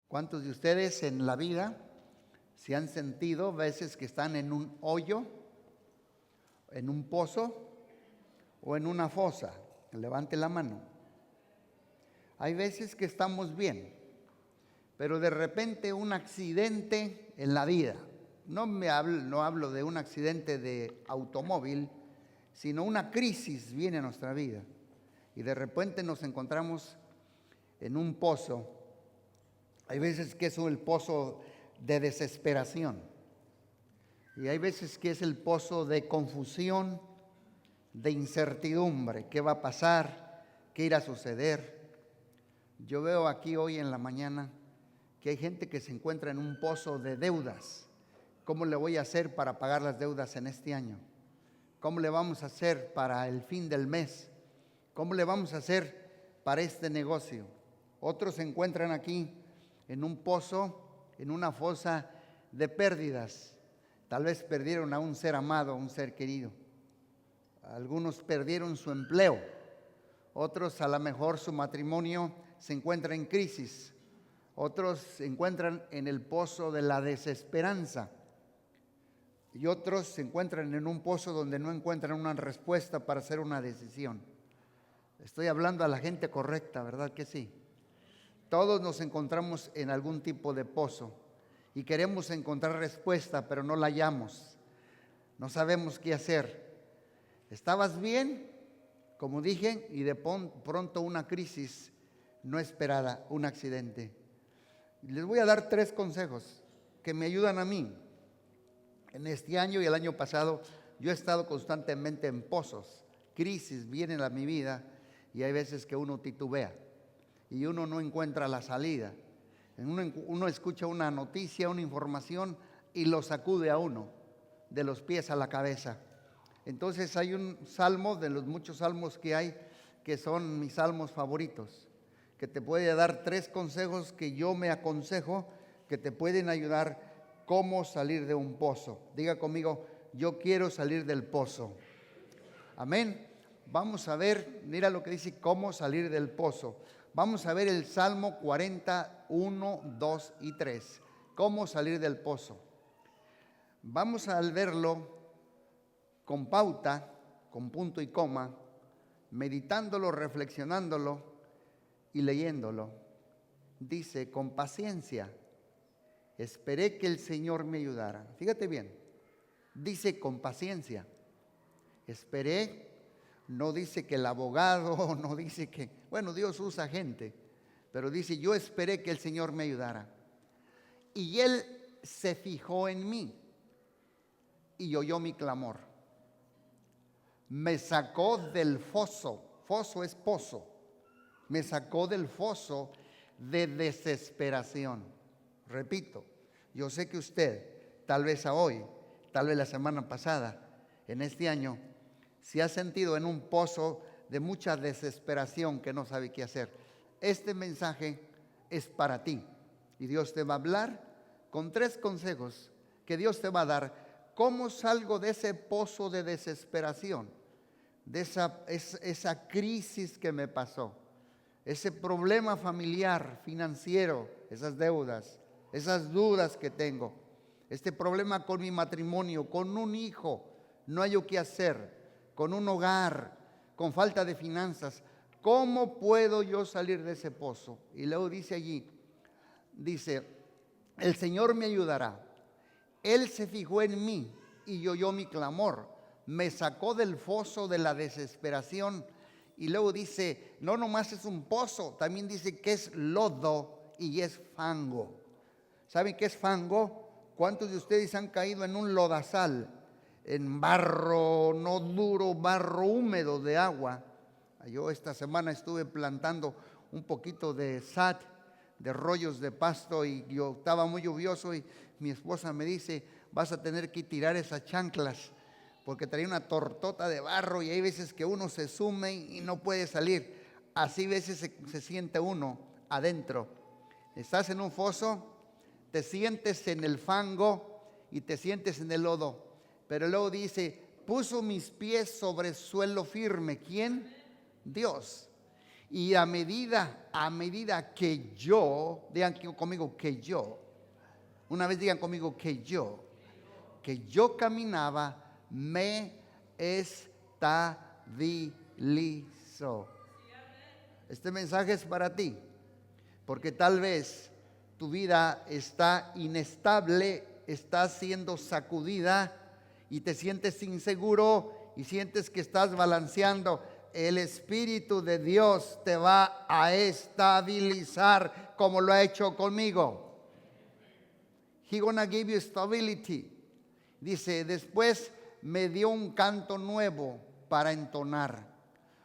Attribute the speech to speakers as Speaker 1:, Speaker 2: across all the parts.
Speaker 1: ¿Cuántos de ustedes en la vida se han sentido veces que están en un hoyo, en un pozo o en una fosa? Levante la mano. Hay veces que estamos bien, pero de repente un accidente en la vida. No hablo de un accidente de automóvil, sino una crisis viene a nuestra vida. Y de repente nos encontramos en un pozo. Hay veces que es el pozo de desesperación. Y hay veces que es el pozo de confusión, de incertidumbre. ¿Qué va a pasar? ¿Qué irá a suceder? Yo veo aquí hoy en la mañana que hay gente que se encuentra en un pozo de deudas. ¿Cómo le voy a hacer para pagar las deudas en este año? ¿Cómo le vamos a hacer para el fin del mes? ¿Cómo le vamos a hacer para este negocio? Otros se encuentran aquí en un pozo, en una fosa de pérdidas. Tal vez perdieron a un ser amado, a un ser querido. Algunos perdieron su empleo. Otros a lo mejor su matrimonio se encuentra en crisis. Otros se encuentran en el pozo de la desesperanza. Y otros se encuentran en un pozo donde no encuentran una respuesta para hacer una decisión. Estoy hablando a la gente correcta, ¿verdad que sí? Todos nos encontramos en algún tipo de pozo y queremos encontrar respuesta, pero no la hallamos. No sabemos qué hacer. ¿Estabas bien? Como dije, y de pronto una crisis no esperada, un accidente. Les voy a dar 3 consejos que me ayudan a mí. En este año y el año pasado yo he estado constantemente en pozos. Crisis vienen a mi vida y hay veces que uno titubea y uno no encuentra la salida. Uno escucha una noticia, una información y lo sacude a uno de los pies a la cabeza. Entonces hay un salmo de los muchos salmos que hay que son mis salmos favoritos, que te puede dar 3 consejos que yo me aconsejo que te pueden ayudar cómo salir de un pozo. Diga conmigo, yo quiero salir del pozo. Amén. Vamos a ver, mira lo que dice, cómo salir del pozo. Vamos a ver el Salmo 41, 2 y 3. Cómo salir del pozo. Vamos a verlo con pauta, con punto y coma, meditándolo, reflexionándolo y leyéndolo. Dice, con paciencia esperé que el Señor me ayudara. Fíjate bien, dice con paciencia. Esperé, no dice que el abogado, no dice que, bueno, Dios usa gente, pero dice, yo esperé que el Señor me ayudara. Y Él se fijó en mí y oyó mi clamor. Me sacó del foso, foso es pozo, me sacó del foso de desesperación. Repito, yo sé que usted, tal vez a hoy, tal vez la semana pasada, en este año, se ha sentido en un pozo de mucha desesperación que no sabe qué hacer. Este mensaje es para ti y Dios te va a hablar con 3 consejos que Dios te va a dar. ¿Cómo salgo de ese pozo de desesperación? De esa crisis que me pasó, ese problema familiar, financiero, esas deudas, esas dudas que tengo, este problema con mi matrimonio, con un hijo, no hay qué hacer, con un hogar, con falta de finanzas. ¿Cómo puedo yo salir de ese pozo? Y luego dice allí, dice, el Señor me ayudará. Él se fijó en mí y oyó mi clamor. Me sacó del foso de la desesperación. Y luego dice, no nomás es un pozo, también dice que es lodo y es fango. ¿Saben qué es fango? ¿Cuántos de ustedes han caído en un lodazal? En barro no duro, barro húmedo de agua. Yo esta semana estuve plantando un poquito de sat, de rollos de pasto, y yo estaba muy lluvioso y mi esposa me dice, vas a tener que tirar esas chanclas, porque traía una tortota de barro y hay veces que uno se sume y no puede salir. Así veces se siente uno adentro. Estás en un foso, te sientes en el fango y te sientes en el lodo. Pero luego dice, puso mis pies sobre suelo firme. ¿Quién? Dios. Y a medida que yo, digan conmigo que yo, una vez digan conmigo que yo caminaba, me estabilizó. Este mensaje es para ti, porque tal vez tu vida está inestable, está siendo sacudida y te sientes inseguro y sientes que estás balanceando. El Espíritu de Dios te va a estabilizar como lo ha hecho conmigo. He gonna give you stability. Dice, después me dio un canto nuevo para entonar,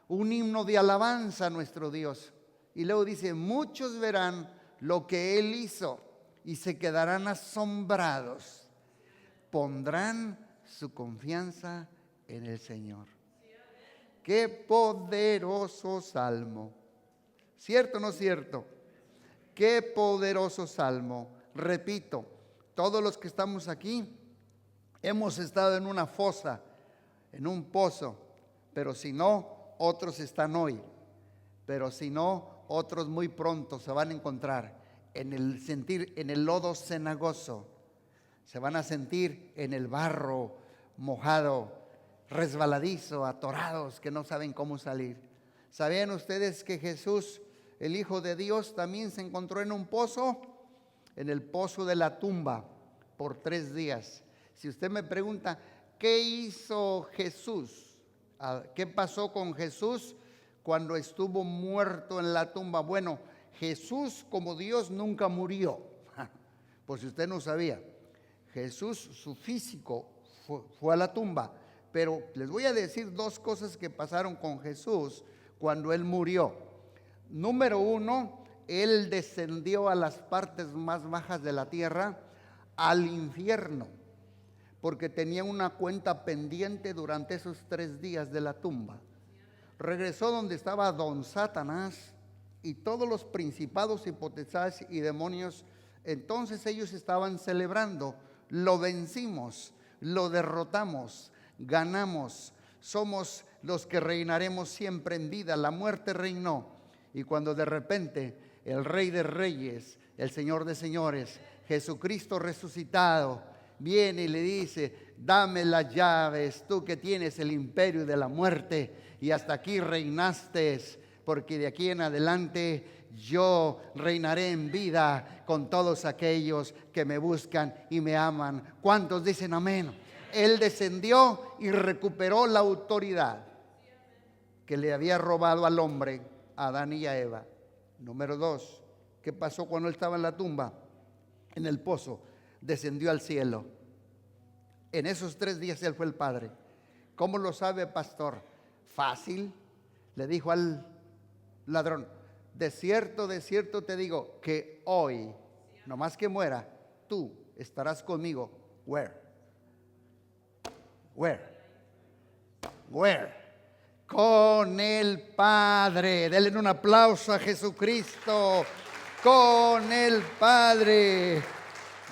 Speaker 1: un himno de alabanza a nuestro Dios. Y luego dice, muchos verán lo que Él hizo y se quedarán asombrados. Pondrán su confianza en el Señor. Qué poderoso salmo. ¿Cierto o no cierto? Qué poderoso salmo. Repito, todos los que estamos aquí hemos estado en una fosa, en un pozo, pero si no, otros están hoy. Pero si no, otros muy pronto se van a encontrar en el lodo cenagoso. Se van a sentir en el barro mojado, resbaladizo, atorados, que no saben cómo salir. ¿Sabían ustedes que Jesús, el Hijo de Dios, también se encontró en un pozo? En el pozo de la tumba por 3 días. Si usted me pregunta, ¿qué hizo Jesús? ¿Qué pasó con Jesús cuando estuvo muerto en la tumba? Bueno, Jesús como Dios nunca murió. Por si usted no sabía, Jesús, su físico fue a la tumba. Pero les voy a decir 2 cosas que pasaron con Jesús cuando Él murió. Número 1, Él descendió a las partes más bajas de la tierra, al infierno, porque tenía una cuenta pendiente durante esos 3 días de la tumba. Regresó donde estaba don Satanás y todos los principados y potestades y demonios. Entonces ellos estaban celebrando, lo vencimos, lo derrotamos, ganamos, somos los que reinaremos siempre en vida. La muerte reinó. Y cuando de repente el Rey de Reyes, el Señor de Señores, Jesucristo resucitado, viene y le dice, dame las llaves, tú que tienes el imperio de la muerte y hasta aquí reinaste, porque de aquí en adelante yo reinaré en vida con todos aquellos que me buscan y me aman. ¿Cuántos dicen amén? Él descendió y recuperó la autoridad que le había robado al hombre, a Adán y a Eva. Número 2, ¿qué pasó cuando él estaba en la tumba? En el pozo, descendió al cielo. En esos 3 días él fue el Padre. ¿Cómo lo sabe, pastor? Fácil. Le dijo al ladrón, de cierto te digo que hoy, no más que muera, tú estarás conmigo. Where? Con el Padre. Denle un aplauso a Jesucristo. Con el Padre.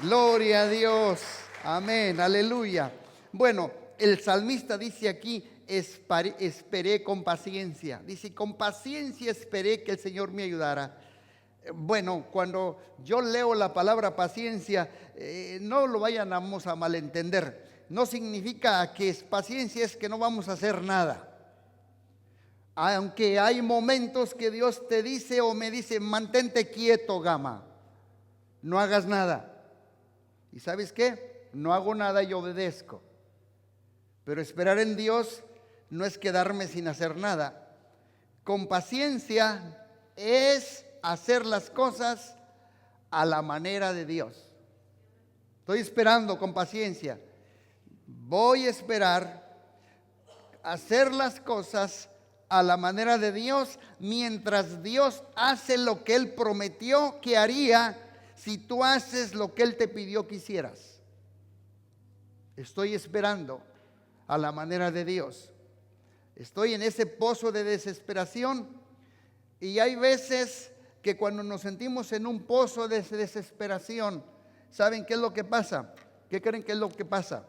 Speaker 1: Gloria a Dios. Amén. Aleluya. Bueno, el salmista dice aquí, esperé con paciencia. Dice, con paciencia esperé que el Señor me ayudara. Bueno, cuando yo leo la palabra paciencia, no lo vayamos a malentender. No significa que paciencia es que no vamos a hacer nada. Aunque hay momentos que Dios te dice o me dice, mantente quieto, Gama, no hagas nada. ¿Y sabes qué? No hago nada y obedezco. Pero esperar en Dios no es quedarme sin hacer nada. Con paciencia es hacer las cosas a la manera de Dios. Estoy esperando con paciencia. Voy a esperar hacer las cosas a la manera de Dios, mientras Dios hace lo que Él prometió que haría si tú haces lo que Él te pidió que hicieras. Estoy esperando a la manera de Dios. Estoy en ese pozo de desesperación y hay veces que cuando nos sentimos en un pozo de desesperación, ¿saben qué es lo que pasa? ¿Qué creen que es lo que pasa?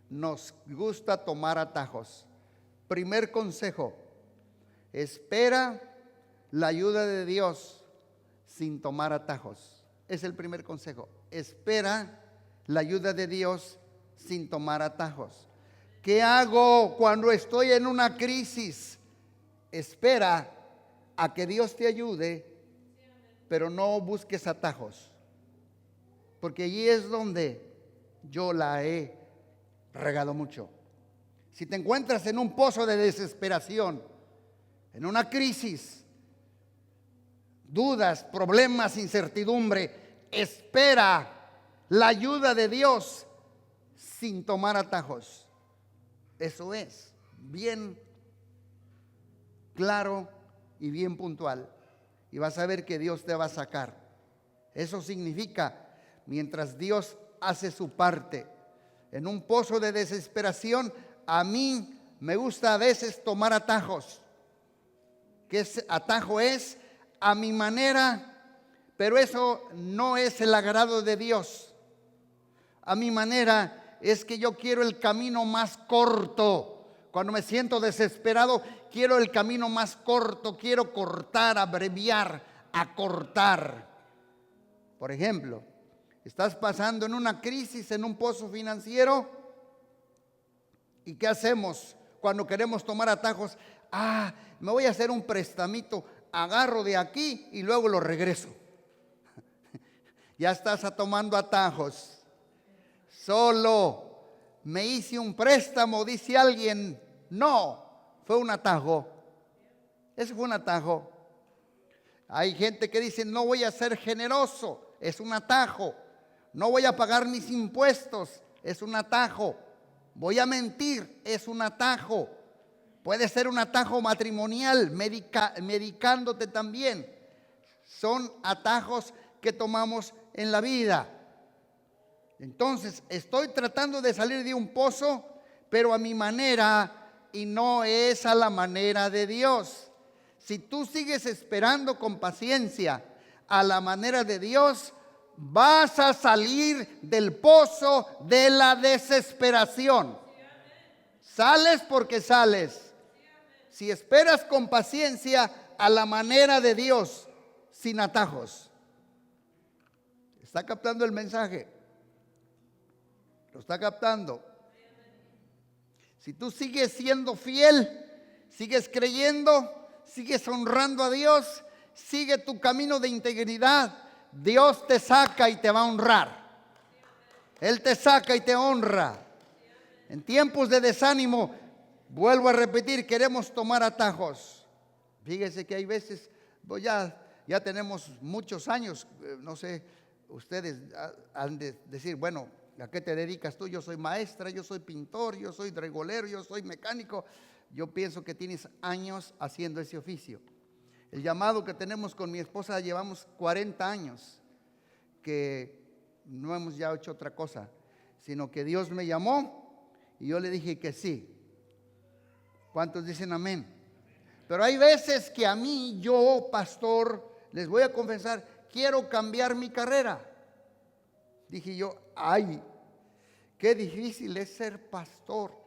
Speaker 1: Nos gusta tomar atajos. Primer consejo, Espera la ayuda de Dios sin tomar atajos. Es el primer consejo. Espera la ayuda de Dios sin tomar atajos. ¿Qué hago cuando estoy en una crisis? Espera a que Dios te ayude, pero no busques atajos. Porque allí es donde yo la he regado mucho. Si te encuentras en un pozo de desesperación, en una crisis, dudas, problemas, incertidumbre, espera la ayuda de Dios sin tomar atajos. Eso es bien claro y bien puntual. Y vas a ver que Dios te va a sacar. Eso significa, mientras Dios hace su parte, en un pozo de desesperación, a mí me gusta a veces tomar atajos. ¿Qué atajo es? A mi manera, pero eso no es el agrado de Dios. A mi manera es que yo quiero el camino más corto. Cuando me siento desesperado, quiero el camino más corto, quiero cortar, abreviar, acortar. Por ejemplo, estás pasando en una crisis, en un pozo financiero, ¿y qué hacemos cuando queremos tomar atajos? Me voy a hacer un prestamito, agarro de aquí y luego lo regreso. Ya estás tomando atajos. Solo me hice un préstamo, dice alguien. No, fue un atajo. Ese fue un atajo. Hay gente que dice, no voy a ser generoso, es un atajo. No voy a pagar mis impuestos, es un atajo. Voy a mentir, es un atajo. Puede ser un atajo matrimonial, medicándote también. Son atajos que tomamos en la vida. Entonces, estoy tratando de salir de un pozo, pero a mi manera y no es a la manera de Dios. Si tú sigues esperando con paciencia a la manera de Dios, vas a salir del pozo de la desesperación. Sales porque sales. Si esperas con paciencia a la manera de Dios, sin atajos. ¿Está captando el mensaje? ¿Lo está captando? Si tú sigues siendo fiel, sigues creyendo, sigues honrando a Dios, sigue tu camino de integridad, Dios te saca y te va a honrar. Él te saca y te honra. En tiempos de desánimo, vuelvo a repetir, queremos tomar atajos. Fíjese que hay veces, pues ya tenemos muchos años, no sé, ustedes han de decir, bueno, ¿a qué te dedicas tú? Yo soy maestra, yo soy pintor, yo soy dragolero, yo soy mecánico. Yo pienso que tienes años haciendo ese oficio. El llamado que tenemos con mi esposa, llevamos 40 años, que no hemos ya hecho otra cosa, sino que Dios me llamó y yo le dije que sí. ¿Cuántos dicen amén? Pero hay veces que a mí, yo, pastor, les voy a confesar, quiero cambiar mi carrera. Dije yo, ay, qué difícil es ser pastor.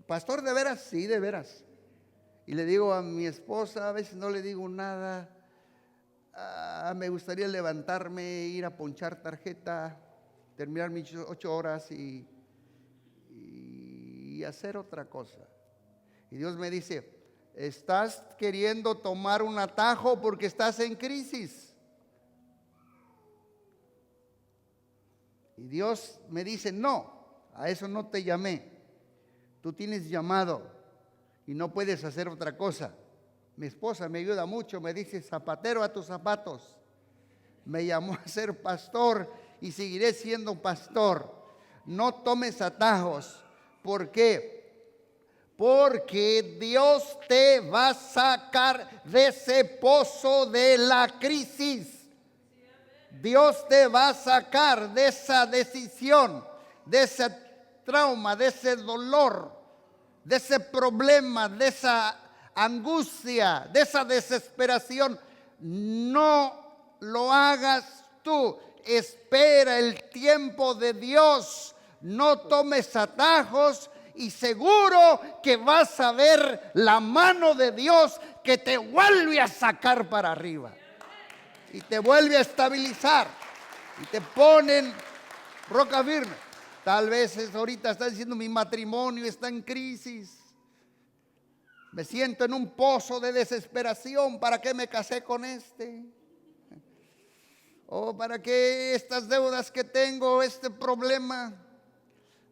Speaker 1: Pastor, ¿de veras? Sí, de veras. Y le digo a mi esposa, a veces no le digo nada. Me gustaría levantarme, ir a ponchar tarjeta, terminar mis 8 horas y hacer otra cosa. Y Dios me dice, estás queriendo tomar un atajo porque estás en crisis. Y Dios me dice, no, a eso no te llamé. Tú tienes llamado y no puedes hacer otra cosa. Mi esposa me ayuda mucho, me dice, zapatero a tus zapatos. Me llamó a ser pastor y seguiré siendo pastor. No tomes atajos. ¿Por qué? Porque Dios te va a sacar de ese pozo de la crisis. Dios te va a sacar de esa decisión, de ese trauma, de ese dolor, de ese problema, de esa angustia, de esa desesperación. No lo hagas tú. Espera el tiempo de Dios. No tomes atajos y seguro que vas a ver la mano de Dios que te vuelve a sacar para arriba y te vuelve a estabilizar y te ponen roca firme. Tal vez ahorita estás diciendo: mi matrimonio está en crisis, me siento en un pozo de desesperación. ¿Para qué me casé con este? ¿O para qué estas deudas que tengo, este problema?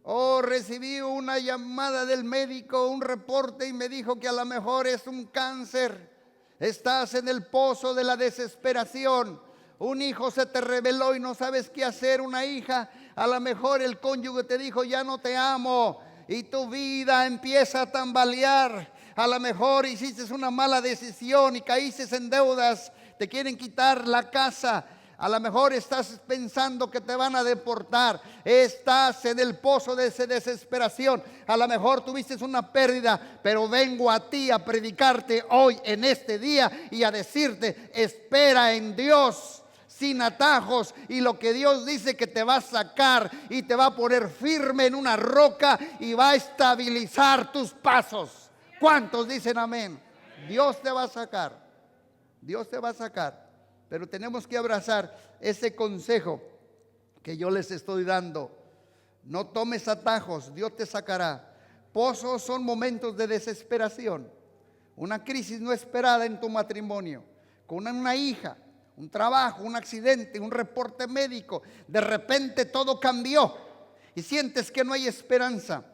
Speaker 1: ¿O recibí una llamada del médico, un reporte, y me dijo que a lo mejor es un cáncer? Estás en el pozo de la desesperación. Un hijo se te reveló y no sabes qué hacer. Una hija, a lo mejor el cónyuge te dijo: ya no te amo, y tu vida empieza a tambalear. A lo mejor hiciste una mala decisión y caíste en deudas, te quieren quitar la casa. A lo mejor estás pensando que te van a deportar. Estás en el pozo de esa desesperación. A lo mejor tuviste una pérdida, pero vengo a ti a predicarte hoy en este día y a decirte: espera en Dios sin atajos, y lo que Dios dice que te va a sacar y te va a poner firme en una roca y va a estabilizar tus pasos. ¿Cuántos dicen amén? Dios te va a sacar. Dios te va a sacar. Pero tenemos que abrazar ese consejo que yo les estoy dando. No tomes atajos, Dios te sacará. Pozos son momentos de desesperación. Una crisis no esperada en tu matrimonio, con una hija, un trabajo, un accidente, un reporte médico. De repente todo cambió y sientes que no hay esperanza.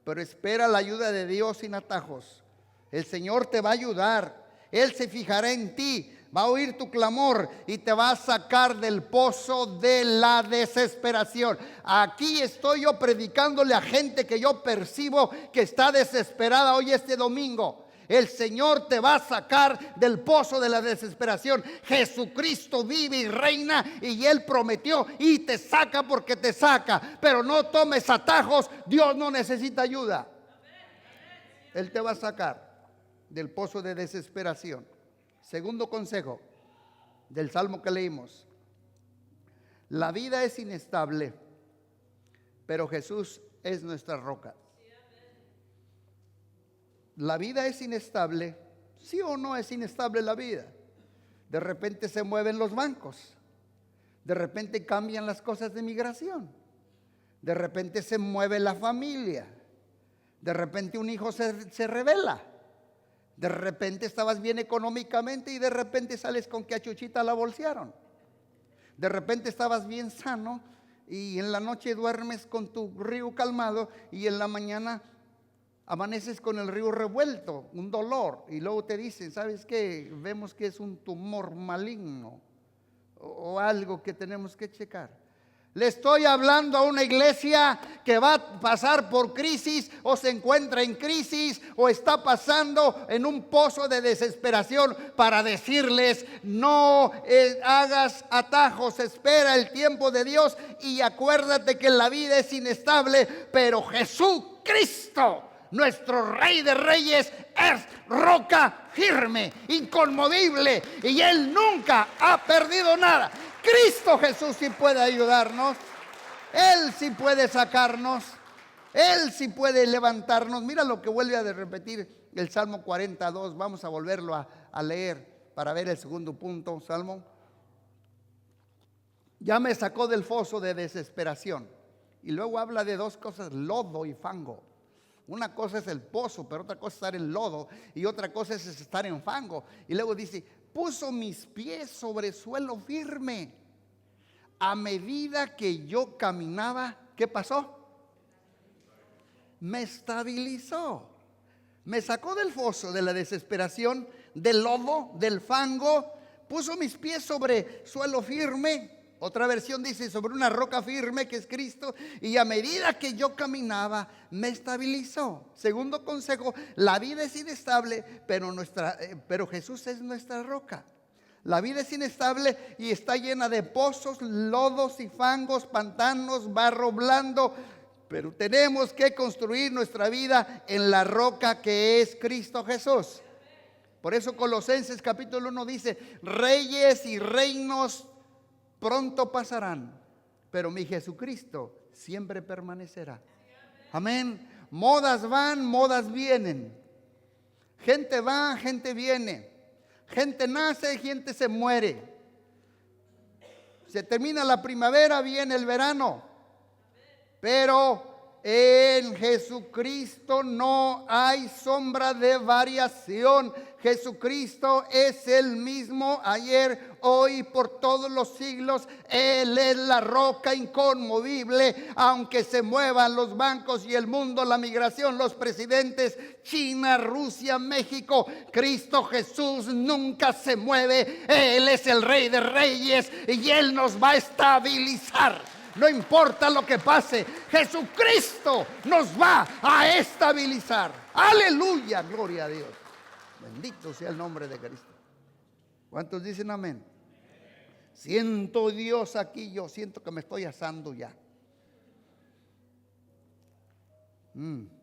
Speaker 1: Pero espera la ayuda de Dios sin atajos. El Señor te va a ayudar. Él se fijará en ti, va a oír tu clamor y te va a sacar del pozo de la desesperación. Aquí estoy yo predicándole a gente que yo percibo que está desesperada hoy este domingo. El Señor te va a sacar del pozo de la desesperación. Jesucristo vive y reina, y Él prometió y te saca porque te saca. Pero no tomes atajos, Dios no necesita ayuda. Él te va a sacar del pozo de desesperación. Segundo consejo del salmo que leímos: la vida es inestable, pero Jesús es nuestra roca. La vida es inestable. ¿Sí o no es inestable la vida? De repente se mueven los bancos, de repente cambian las cosas de migración, de repente se mueve la familia, de repente un hijo se revela, de repente estabas bien económicamente y de repente sales con que a Chuchita la bolsearon. De repente estabas bien sano y en la noche duermes con tu río calmado y en la mañana amaneces con el río revuelto, un dolor, y luego te dicen: ¿sabes qué? Vemos que es un tumor maligno o algo que tenemos que checar. Le estoy hablando a una iglesia que va a pasar por crisis, o se encuentra en crisis, o está pasando en un pozo de desesperación, para decirles: no hagas atajos, espera el tiempo de Dios y acuérdate que la vida es inestable, pero Jesucristo, nuestro Rey de Reyes, es roca firme, inconmovible, y Él nunca ha perdido nada. Cristo Jesús sí puede ayudarnos. Él sí puede sacarnos. Él sí puede levantarnos. Mira lo que vuelve a repetir el Salmo 42. Vamos a volverlo a leer para ver el segundo punto. Salmo: ya me sacó del foso de desesperación. Y luego habla de dos cosas: lodo y fango. Una cosa es el pozo, pero otra cosa es estar en lodo, y otra cosa es estar en fango. Y luego dice: puso mis pies sobre suelo firme. A medida que yo caminaba, ¿qué pasó? Me estabilizó. Me sacó del foso de la desesperación, del lodo, del fango. Puso mis pies sobre suelo firme. Otra versión dice: sobre una roca firme, que es Cristo. Y a medida que yo caminaba, me estabilizó. Segundo consejo: la vida es inestable, pero Jesús es nuestra roca. La vida es inestable y está llena de pozos, lodos y fangos, pantanos, barro blando. Pero tenemos que construir nuestra vida en la roca que es Cristo Jesús. Por eso Colosenses capítulo 1 dice: reyes y reinos pronto pasarán, pero mi Jesucristo siempre permanecerá. Amén. Modas van, modas vienen. Gente va, gente viene. Gente nace, gente se muere. Se termina la primavera, viene el verano. Pero en Jesucristo no hay sombra de variación. Jesucristo es el mismo ayer, hoy, por todos los siglos. Él es la roca inconmovible. Aunque se muevan los bancos y el mundo, la migración, los presidentes, China, Rusia, México, Cristo Jesús nunca se mueve. Él es el Rey de Reyes y Él nos va a estabilizar. No importa lo que pase, Jesucristo nos va a estabilizar. Aleluya, gloria a Dios. Bendito sea el nombre de Cristo. ¿Cuántos dicen amén? Siento Dios aquí, yo siento que me estoy asando ya.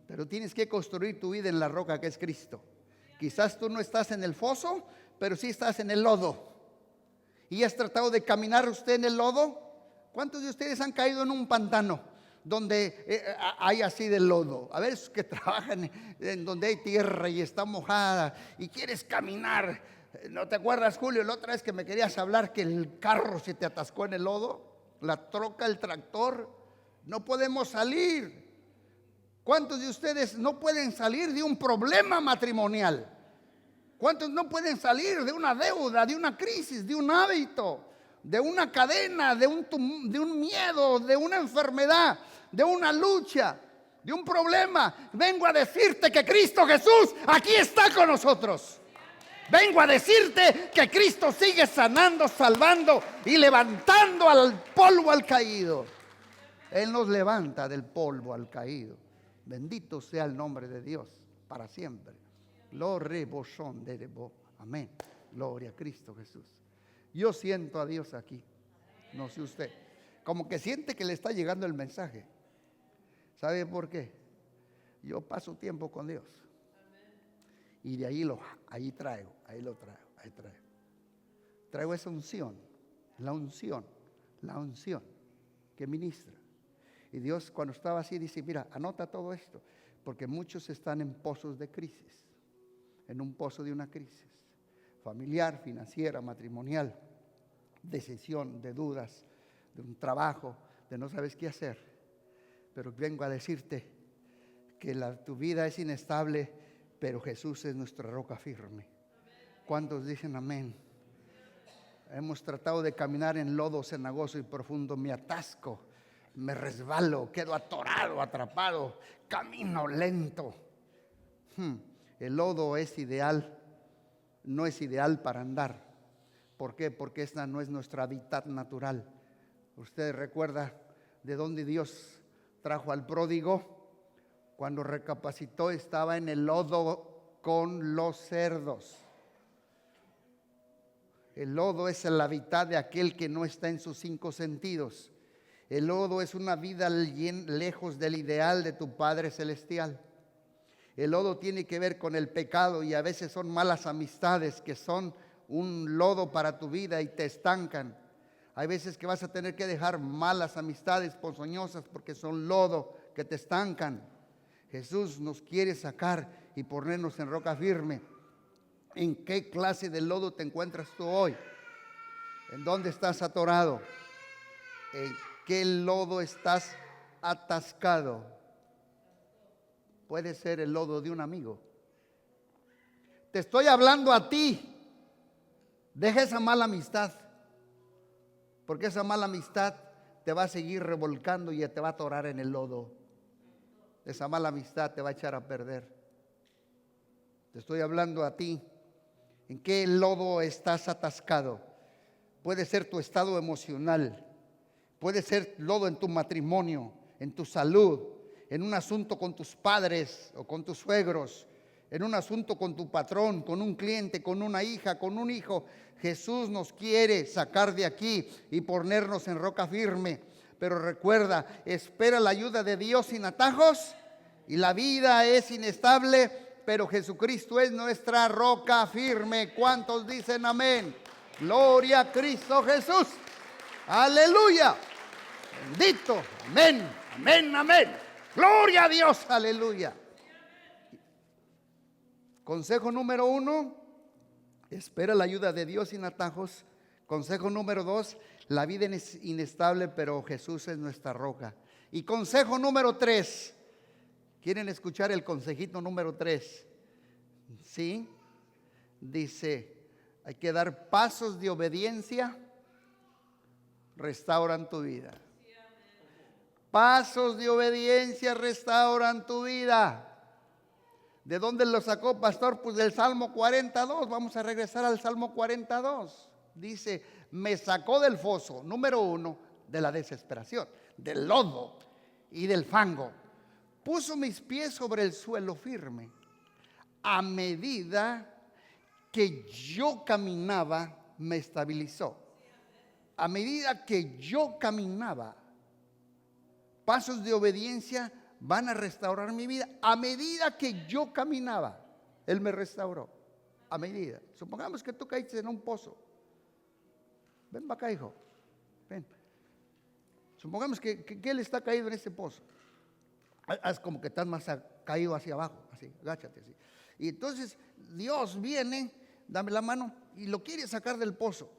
Speaker 1: Pero tienes que construir tu vida en la roca que es Cristo. Quizás tú no estás en el foso, pero sí estás en el lodo. ¿Y has tratado de caminar usted en el lodo? ¿Cuántos de ustedes han caído en un pantano donde hay así de lodo? A ver, esos que trabajan en donde hay tierra y está mojada y quieres caminar. ¿No te acuerdas, Julio, la otra vez que me querías hablar que el carro se te atascó en el lodo? La troca, el tractor. No podemos salir. ¿Cuántos de ustedes no pueden salir de un problema matrimonial? ¿Cuántos no pueden salir de una deuda, de una crisis, de un hábito, de una cadena, de un miedo, de una enfermedad, de una lucha, de un problema? Vengo a decirte que Cristo Jesús aquí está con nosotros. Vengo a decirte que Cristo sigue sanando, salvando y levantando al polvo al caído. Él nos levanta del polvo al caído. Bendito sea el nombre de Dios para siempre. Amén. Gloria a Cristo Jesús. Yo siento a Dios aquí. No sé usted. Como que siente que le está llegando el mensaje. ¿Sabe por qué? Yo paso tiempo con Dios. Y de ahí lo traigo. Traigo esa unción. La unción que ministra. Y Dios, cuando estaba así, dice: mira, anota todo esto. Porque muchos están en pozos de crisis. En un pozo de una crisis. Familiar, financiera, matrimonial, decisión, de dudas, de un trabajo, de no sabes qué hacer. Pero vengo a decirte que tu vida es inestable, pero Jesús es nuestra roca firme. ¿Cuántos dicen amén? Hemos tratado de caminar en lodo cenagoso y profundo. Me atasco, me resbalo, quedo atorado, atrapado, camino lento. El lodo es ideal. No es ideal para andar. ¿Por qué? Porque esta no es nuestro hábitat natural. Usted recuerda de dónde Dios trajo al pródigo. Cuando recapacitó, estaba en el lodo con los cerdos. El lodo es el hábitat de aquel que no está en sus 5 sentidos. El lodo es una vida lejos del ideal de tu Padre Celestial. El lodo tiene que ver con el pecado y a veces son malas amistades que son un lodo para tu vida y te estancan. Hay veces que vas a tener que dejar malas amistades ponzoñosas porque son lodo que te estancan. Jesús nos quiere sacar y ponernos en roca firme. ¿En qué clase de lodo te encuentras tú hoy? ¿En dónde estás atorado? ¿En qué lodo estás atascado? Puede ser el lodo de un amigo. Te estoy hablando a ti. Deja esa mala amistad. Porque esa mala amistad te va a seguir revolcando y te va a atorar en el lodo. Esa mala amistad te va a echar a perder. Te estoy hablando a ti. ¿En qué lodo estás atascado? Puede ser tu estado emocional. Puede ser lodo en tu matrimonio, en tu salud, en un asunto con tus padres o con tus suegros, en un asunto con tu patrón, con un cliente, con una hija, con un hijo. Jesús nos quiere sacar de aquí y ponernos en roca firme. Pero recuerda, espera la ayuda de Dios sin atajos. Y la vida es inestable, pero Jesucristo es nuestra roca firme. ¿Cuántos dicen amén? Gloria a Cristo Jesús. Aleluya. Bendito. Amén. Amén. Amén. Gloria a Dios, aleluya. Consejo número 1, espera la ayuda de Dios sin atajos. Consejo número 2, la vida es inestable, pero Jesús es nuestra roca. Y consejo número 3, ¿quieren escuchar el consejito número 3? Sí, dice, hay que dar pasos de obediencia, restauran tu vida. Pasos de obediencia restauran tu vida. ¿De dónde lo sacó, pastor? Pues del Salmo 42. Vamos a regresar al Salmo 42. Dice, me sacó del foso, número 1, de la desesperación, del lodo y del fango. Puso mis pies sobre el suelo firme. A medida que yo caminaba, me estabilizó. A medida que yo caminaba, pasos de obediencia van a restaurar mi vida. A medida que yo caminaba, Él me restauró. A medida. Supongamos que tú caíste en un pozo. Ven para acá, hijo. Ven. Supongamos que Él está caído en ese pozo. Haz como que estás más caído hacia abajo. Así, agáchate así. Y entonces Dios viene, dame la mano y lo quiere sacar del pozo.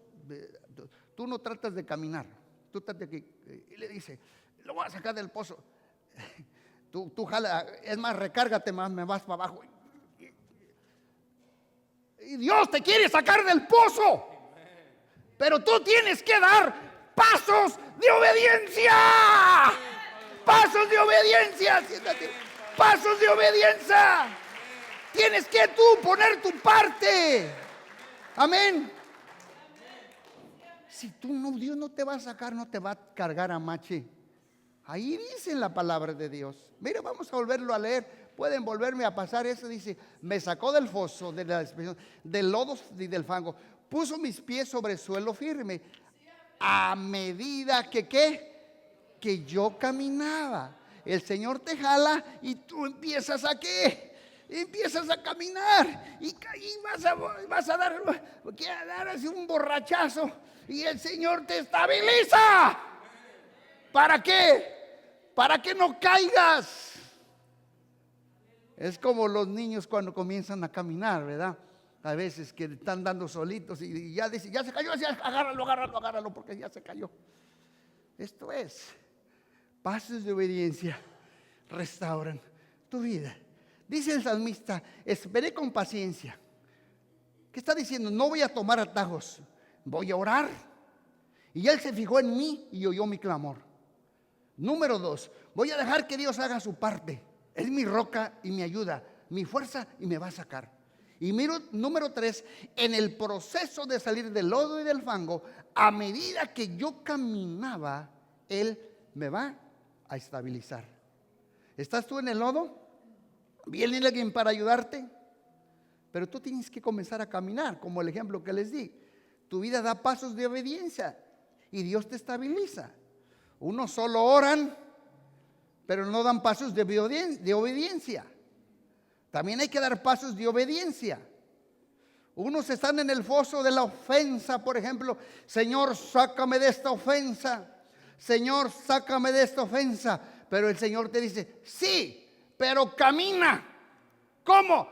Speaker 1: Tú no tratas de caminar. Tú tratas de que, y le dice, lo voy a sacar del pozo. Tú jala, es más, recárgate más, me vas para abajo. Y Dios te quiere sacar del pozo. Pero tú tienes que dar pasos de obediencia. Pasos de obediencia. Siéntate. Pasos de obediencia. Tienes que tú poner tu parte. Amén. Si tú no, Dios no te va a sacar, no te va a cargar a mache. Ahí dice en la palabra de Dios. Mira, vamos a volverlo a leer. Pueden volverme a pasar eso. Dice, me sacó del foso, de la expresión, del lodo y del fango. Puso mis pies sobre el suelo firme. A medida que, ¿qué? Que yo caminaba. El Señor te jala y tú empiezas a ¿qué? Empiezas a caminar. Y vas a dar así un borrachazo. Y el Señor te estabiliza. ¿Para qué? Para que no caigas. Es como los niños cuando comienzan a caminar, ¿verdad? A veces que están dando solitos y ya dicen, ya se cayó, así, agárralo, porque ya se cayó. Esto es, pasos de obediencia restauran tu vida. Dice el salmista, esperé con paciencia. ¿Qué está diciendo? No voy a tomar atajos, voy a orar. Y Él se fijó en mí y oyó mi clamor. Número 2, voy a dejar que Dios haga su parte. Es mi roca y mi ayuda, mi fuerza y me va a sacar. Y número 3, en el proceso de salir del lodo y del fango, a medida que yo caminaba, Él me va a estabilizar. ¿Estás tú en el lodo? ¿Viene alguien para ayudarte? Pero tú tienes que comenzar a caminar, como el ejemplo que les di. Tu vida da pasos de obediencia y Dios te estabiliza. Unos solo oran, pero no dan pasos de obediencia. También hay que dar pasos de obediencia. Unos están en el foso de la ofensa, por ejemplo. Señor, sácame de esta ofensa. Señor, sácame de esta ofensa. Pero el Señor te dice, sí, pero camina. ¿Cómo?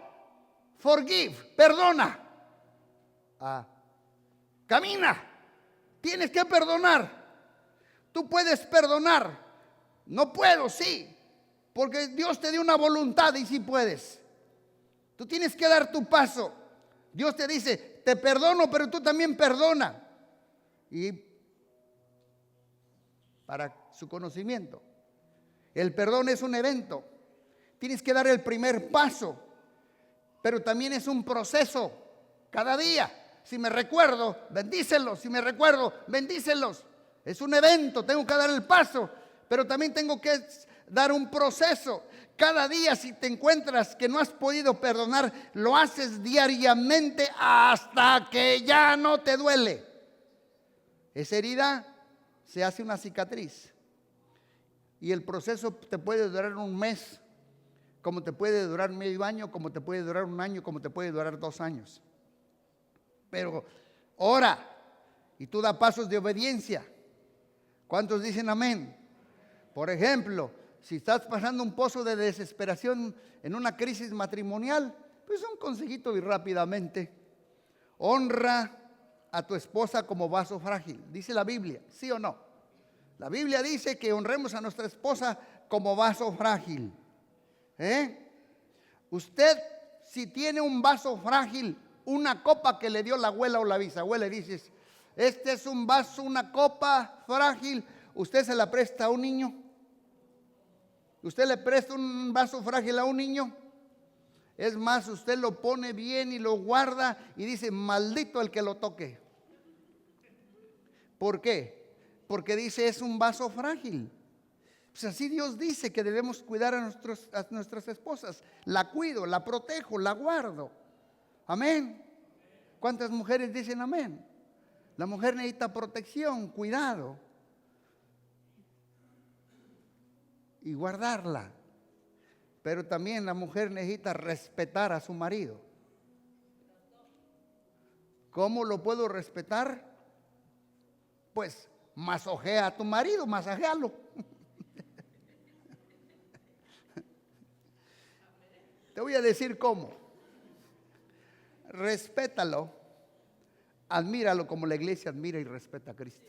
Speaker 1: Forgive, perdona. Camina. Tienes que perdonar. Tú puedes perdonar. No puedo, sí. Porque Dios te dio una voluntad y sí puedes. Tú tienes que dar tu paso. Dios te dice, te perdono, pero tú también perdona. Y para su conocimiento, el perdón es un evento. Tienes que dar el primer paso, pero también es un proceso cada día. Si me recuerdo, bendícelos. Si me recuerdo, bendícelos. Es un evento, tengo que dar el paso, pero también tengo que dar un proceso. Cada día, si te encuentras que no has podido perdonar, lo haces diariamente hasta que ya no te duele. Esa herida se hace una cicatriz. Y el proceso te puede durar un mes, como te puede durar medio año, como te puede durar un año, como te puede durar 2 años. Pero ora y tú da pasos de obediencia. ¿Cuántos dicen amén? Por ejemplo, Si estás pasando un pozo de desesperación en una crisis matrimonial, pues un consejito y rápidamente. Honra a tu esposa como vaso frágil. Dice la Biblia, ¿sí o no? La Biblia dice que honremos a nuestra esposa como vaso frágil. Usted, si tiene un vaso frágil, una copa que le dio la abuela o la bisabuela, y dices, este es un vaso, una copa frágil, ¿usted se la presta a un niño? ¿Usted le presta un vaso frágil a un niño? Es más, usted lo pone bien y lo guarda y dice, maldito el que lo toque. ¿Por qué? Porque dice, es un vaso frágil. Pues así Dios dice que debemos cuidar a nuestras esposas. La cuido, la protejo, la guardo. Amén. ¿Cuántas mujeres dicen amén? La mujer necesita protección, cuidado y guardarla. Pero también la mujer necesita respetar a su marido. ¿Cómo lo puedo respetar? Pues masajea a tu marido, masajéalo. Te voy a decir cómo. Respétalo, admíralo como la iglesia admira y respeta a Cristo.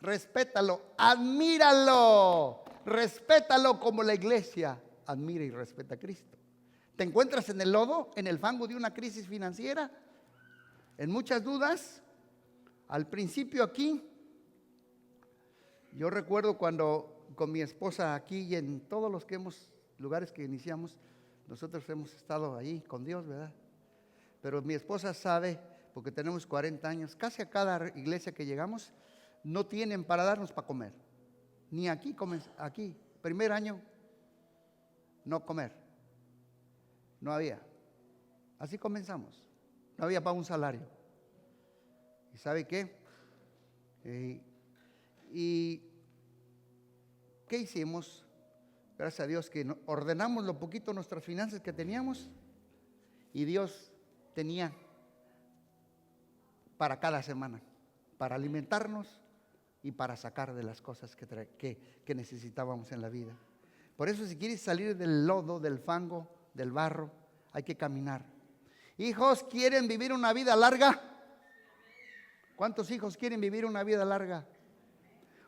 Speaker 1: Respétalo, admíralo, respétalo como la iglesia admira y respeta a Cristo. ¿Te encuentras en el lodo, en el fango de una crisis financiera? ¿En muchas dudas? Al principio aquí, yo recuerdo cuando con mi esposa aquí y en todos los lugares que iniciamos, nosotros hemos estado ahí con Dios, ¿verdad? Pero mi esposa sabe, porque tenemos 40 años, casi a cada iglesia que llegamos, no tienen para darnos para comer. Ni aquí, primer año, no comer. No había. Así comenzamos. No había para un salario. ¿Y sabe qué? ¿Y qué hicimos? Gracias a Dios que ordenamos lo poquito nuestras finanzas que teníamos y Dios tenía para cada semana, para alimentarnos y para sacar de las cosas que necesitábamos en la vida. Por eso si quieres salir del lodo, del fango, del barro, hay que caminar. Hijos, ¿quieren vivir una vida larga? ¿Cuántos hijos quieren vivir una vida larga?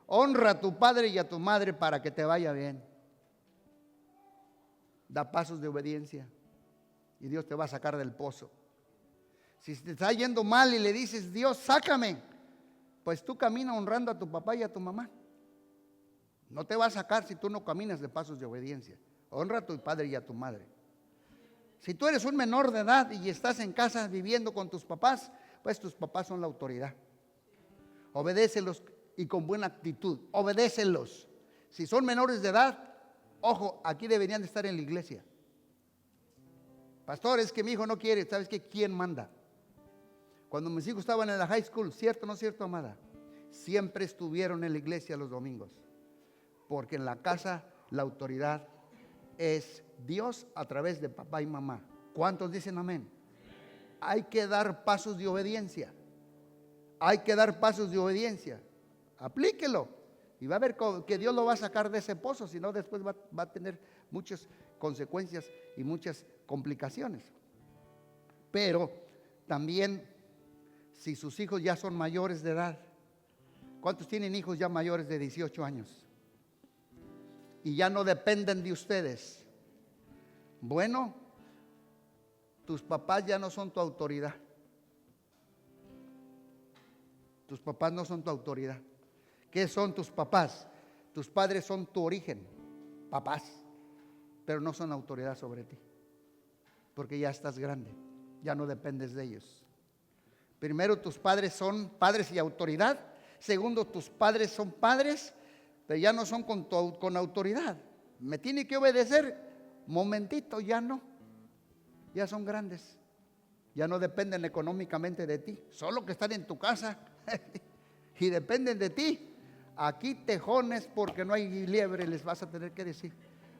Speaker 1: Honra a tu padre y a tu madre para que te vaya bien. Da pasos de obediencia y Dios te va a sacar del pozo. Si te está yendo mal y le dices, Dios, sácame, pues tú camina honrando a tu papá y a tu mamá. No te va a sacar si tú no caminas de pasos de obediencia. Honra a tu padre y a tu madre. Si tú eres un menor de edad y estás en casa viviendo con tus papás, pues tus papás son la autoridad. Obedécelos y con buena actitud. Obedécelos. Si son menores de edad, ojo, aquí deberían de estar en la iglesia. Pastor, es que mi hijo no quiere. ¿Sabes qué? ¿Quién manda? Cuando mis hijos estaban en la high school, ¿cierto o no cierto, amada? Siempre estuvieron en la iglesia los domingos. Porque en la casa la autoridad es Dios a través de papá y mamá. ¿Cuántos dicen amén? Hay que dar pasos de obediencia. Hay que dar pasos de obediencia. Aplíquelo. Y va a ver que Dios lo va a sacar de ese pozo, si no después va a tener muchas consecuencias y muchas complicaciones. Pero también, si sus hijos ya son mayores de edad, ¿cuántos tienen hijos ya mayores de 18 años? Y ya no dependen de ustedes. Bueno, tus papás ya no son tu autoridad. Tus papás no son tu autoridad. ¿Qué son tus papás? Tus padres son tu origen, papás, pero no son autoridad sobre ti, porque ya estás grande, ya no dependes de ellos. Primero, tus padres son padres y autoridad. Segundo, tus padres son padres, pero ya no son con autoridad. Me tiene que obedecer, momentito, ya no, ya son grandes, ya no dependen económicamente de ti, solo que están en tu casa y dependen de ti. Aquí tejones porque no hay liebre, les vas a tener que decir.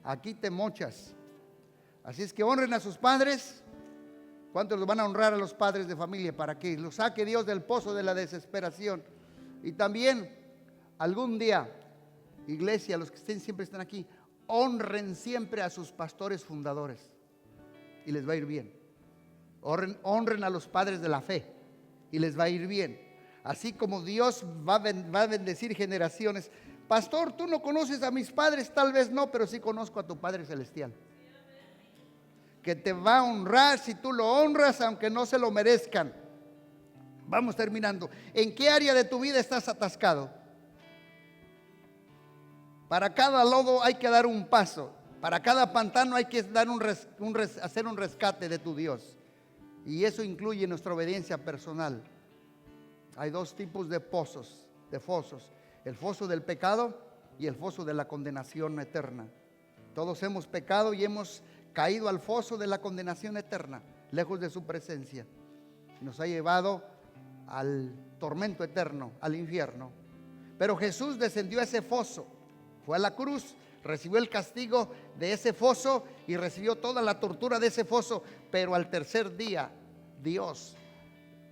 Speaker 1: Aquí te mochas. Así es que honren a sus padres. ¿Cuántos los van a honrar a los padres de familia para que los saque Dios del pozo de la desesperación? Y también algún día Iglesia, los que siempre están aquí, honren siempre a sus pastores fundadores y les va a ir bien. Honren a los padres de la fe y les va a ir bien. Así como Dios va a bendecir generaciones. Pastor, tú no conoces a mis padres, tal vez no, pero sí conozco a tu Padre Celestial, que te va a honrar si tú lo honras, aunque no se lo merezcan. Vamos terminando. ¿En qué área de tu vida estás atascado? Para cada lodo hay que dar un paso. Para cada pantano hay que dar hacer un rescate de tu Dios. Y eso incluye nuestra obediencia personal. Hay dos tipos de fosos. El foso del pecado y el foso de la condenación eterna. Todos hemos pecado y hemos caído al foso de la condenación eterna, lejos de su presencia. Nos ha llevado al tormento eterno, al infierno. Pero Jesús descendió a ese foso, fue a la cruz, recibió el castigo de ese foso y recibió toda la tortura de ese foso. Pero al tercer día Dios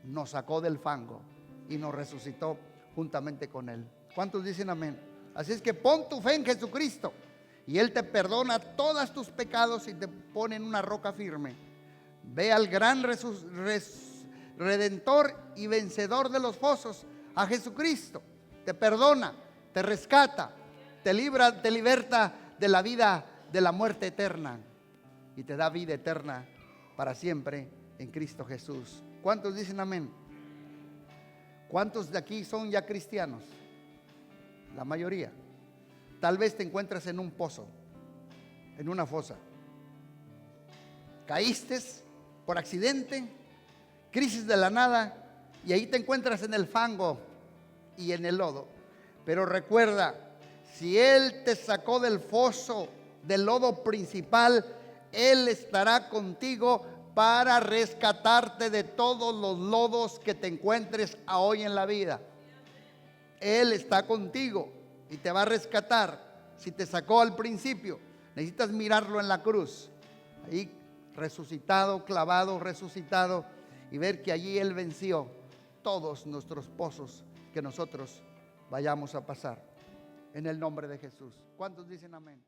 Speaker 1: nos sacó del fango y nos resucitó juntamente con Él. ¿Cuántos dicen amén? Así es que pon tu fe en Jesucristo y Él te perdona todos tus pecados y te pone en una roca firme. Ve al gran redentor y vencedor de los fosos, a Jesucristo. Te perdona, te rescata, te liberta de la vida, de la muerte eterna, y te da vida eterna para siempre en Cristo Jesús. ¿Cuántos dicen amén? ¿Cuántos de aquí son ya cristianos? La mayoría. Tal vez te encuentras en un pozo, en una fosa. Caíste por accidente, crisis de la nada, y ahí te encuentras en el fango y en el lodo. Pero recuerda, si Él te sacó del foso, del lodo principal, Él estará contigo para rescatarte de todos los lodos que te encuentres hoy en la vida. Él está contigo y te va a rescatar. Si te sacó al principio, necesitas mirarlo en la cruz, ahí resucitado, clavado, resucitado, y ver que allí Él venció todos nuestros pozos que nosotros vayamos a pasar. En el nombre de Jesús. ¿Cuántos dicen amén?